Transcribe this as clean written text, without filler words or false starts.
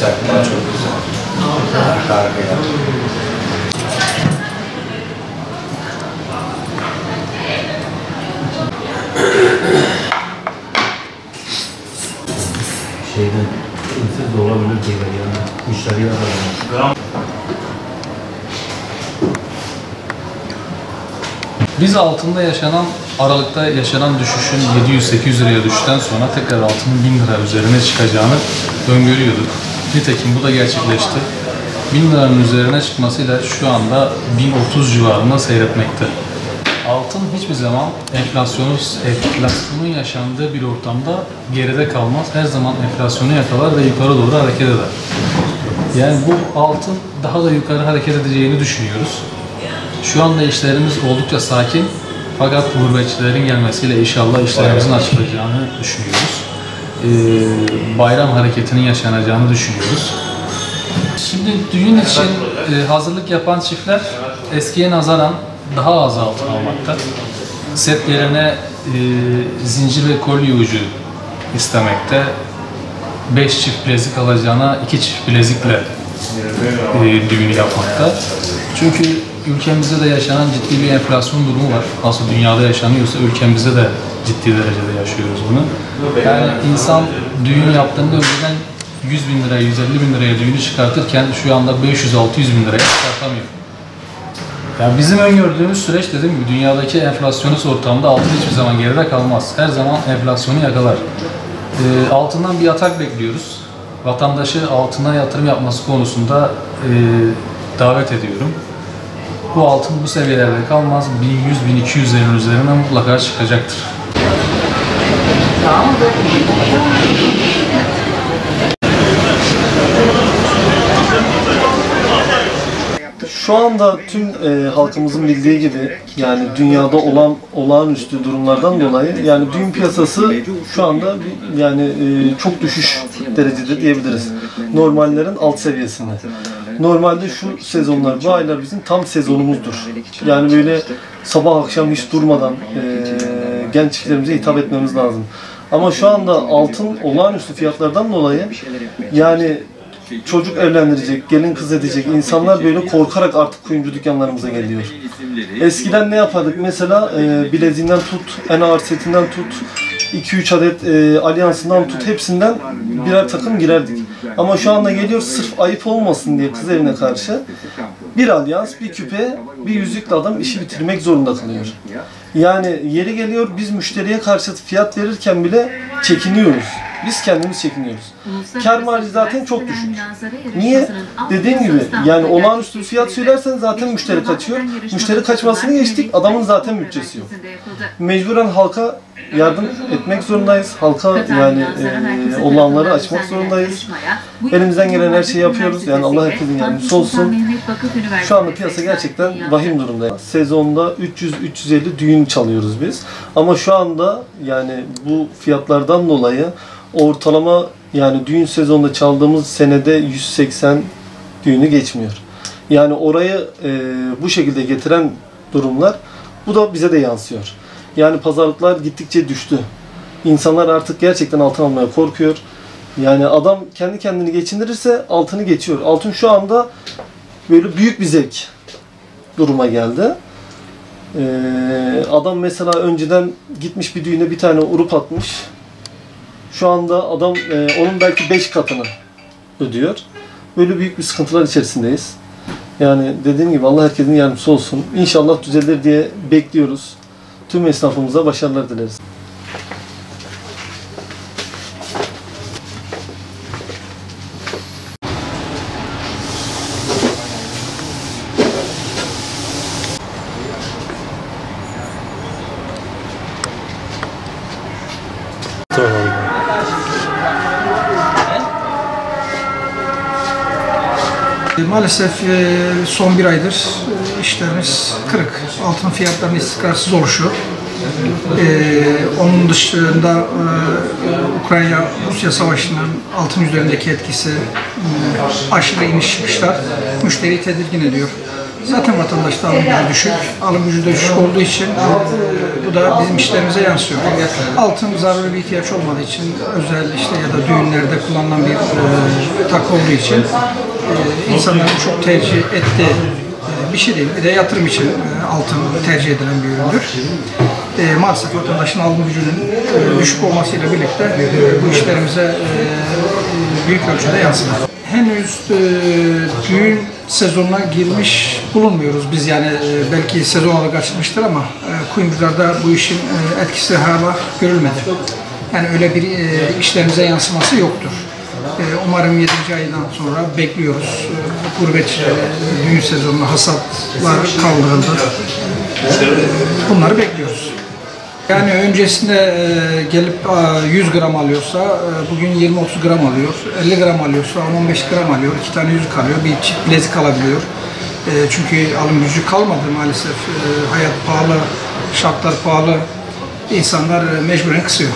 Serpil'den çok güzel. Arka arkaya. Şeyden, insiz de olabilir diyorlar yani. Müşteriye alalım. Biz altında yaşanan, Aralık'ta yaşanan düşüşün 700-800 liraya düştükten sonra tekrar altının 1000 lira üzerine çıkacağını öngörüyorduk. Nitekim bu da gerçekleşti. 1000 liranın üzerine çıkmasıyla şu anda 1030 civarında seyretmekte. Altın hiçbir zaman enflasyonun yaşandığı bir ortamda geride kalmaz. Her zaman enflasyonu yakalar ve yukarı doğru hareket eder. Yani bu altın daha da yukarı hareket edeceğini düşünüyoruz. Şu anda işlerimiz oldukça sakin. Fakat gurbetçilerin gelmesiyle inşallah işlerimizin açılacağını düşünüyoruz. Bayram hareketinin yaşanacağını düşünüyoruz. Şimdi düğün için hazırlık yapan çiftler eskiye nazaran daha az altın almakta. Set yerine zincir ve kolye ucu istemekte. 5 çift bilezik alacağına 2 çift bilezikle düğünü yapmakta. Çünkü ülkemizde de yaşanan ciddi bir enflasyon durumu var. Nasıl dünyada yaşanıyorsa ülkemizde de ciddi derecede yaşıyoruz bunu. Yani insan düğün yaptığında önceden 100 bin liraya, 150 bin liraya düğünü çıkartırken şu anda 500-600 bin liraya çıkartamıyor. Yani bizim öngördüğümüz süreç dediğim gibi dünyadaki enflasyonist ortamda altın hiçbir zaman geride kalmaz. Her zaman enflasyonu yakalar. Altından bir atak bekliyoruz. Vatandaşı altına yatırım yapması konusunda davet ediyorum. Bu altın bu seviyelerde kalmaz. 1100-1200'lerin üzerine mutlaka çıkacaktır. Şu anda tüm halkımızın bildiği gibi yani dünyada olan olağanüstü durumlardan dolayı yani düğün piyasası şu anda yani çok düşüş derecede diyebiliriz. Normallerin alt seviyesinde. Normalde şu sezonlar, bu aylar bizim tam sezonumuzdur. Yani böyle sabah akşam hiç durmadan genç çiftlerimize hitap etmemiz lazım. Ama şu anda altın olağanüstü fiyatlardan dolayı yani çocuk evlendirecek, gelin kız edecek insanlar böyle korkarak artık kuyumcu dükkanlarımıza geliyor. Eskiden ne yapardık? Mesela bileziğinden tut, en ağır setinden tut, 2-3 adet alyansından tut, hepsinden birer takım girerdik. Ama şu anda geliyor sırf ayıp olmasın diye kız evine karşı bir alyans, bir küpe, bir yüzükle adam işi bitirmek zorunda kalıyor. Yani yeri geliyor biz müşteriye karşı fiyat verirken bile çekiniyoruz. Biz kendimiz çekiniyoruz. Kâr marjı zaten çok düşük. Niye? Dediğim gibi yani olağanüstü bir fiyat söylersen zaten müşteri kaçıyor. Müşteri kaçmasını geçtik, adamın zaten bütçesi yok. Mecburen halka yardım etmek zorundayız. Halka yani olanları açmak zorundayız. Elimizden gelen her şeyi yapıyoruz. Yani Allah hepimizin yardımcısı olsun. Şu anda piyasa gerçekten vahim durumda. Sezonda 300-350 düğün çalıyoruz biz. Ama şu anda yani bu fiyatlardan dolayı ortalama yani düğün sezonunda çaldığımız senede 180 düğünü geçmiyor. Yani orayı bu şekilde getiren durumlar bu da bize de yansıyor. Yani pazarlıklar gittikçe düştü. İnsanlar artık gerçekten altın almaya korkuyor. Yani adam kendi kendini geçindirirse altını geçiyor. Altın şu anda böyle büyük bir zevk duruma geldi. Adam mesela önceden gitmiş bir düğüne bir tane urup atmış. Şu anda adam onun belki 5 katını ödüyor. Böyle büyük bir sıkıntılar içerisindeyiz. Yani dediğim gibi Allah herkesin yardımcısı olsun. İnşallah düzelir diye bekliyoruz. Tüm esnafımıza başarılar dileriz. Maalesef son bir aydır işlerimiz kırık. Altın fiyatlarının istikrarsız oluşu. Onun dışında Ukrayna-Rusya savaşının altın üzerindeki etkisi, aşırı iniş çıkışlar müşteriyi tedirgin ediyor. Zaten vatandaşta alım gücü düşük. Alım gücü de düşük olduğu için bu da bizim işlerimize yansıyor. Altın zaruri bir ihtiyaç olmadığı için özel işte ya da düğünlerde kullanılan bir takı olduğu için insanların çok tercih ettiği bir şey değil. Bir de yatırım için altın tercih edilen bir üründür. Maalesef vatandaşın alım gücünün düşük olmasıyla birlikte bu işlerimize büyük ölçüde yansıdı. Henüz düğün sezonuna girmiş bulunmuyoruz biz, yani belki sezon olarak açılmıştır ama Kuyumcular'da bu işin etkisi hala görülmedi. Yani öyle bir işlerimize yansıması yoktur. Umarım 7. aydan sonra bekliyoruz. Gurbetçilere düğün sezonuna hasatlar kaldırıldı. Bunları bekliyoruz. Yani öncesinde gelip 100 gram alıyorsa bugün 20-30 gram alıyor. 50 gram alıyorsa 10-15 gram alıyor. 2 tane yüzük alıyor. Bir çift bilezik alabiliyor. Çünkü alım gücü kalmadı maalesef. Hayat pahalı, şartlar pahalı. İnsanlar mecburen kısıyor.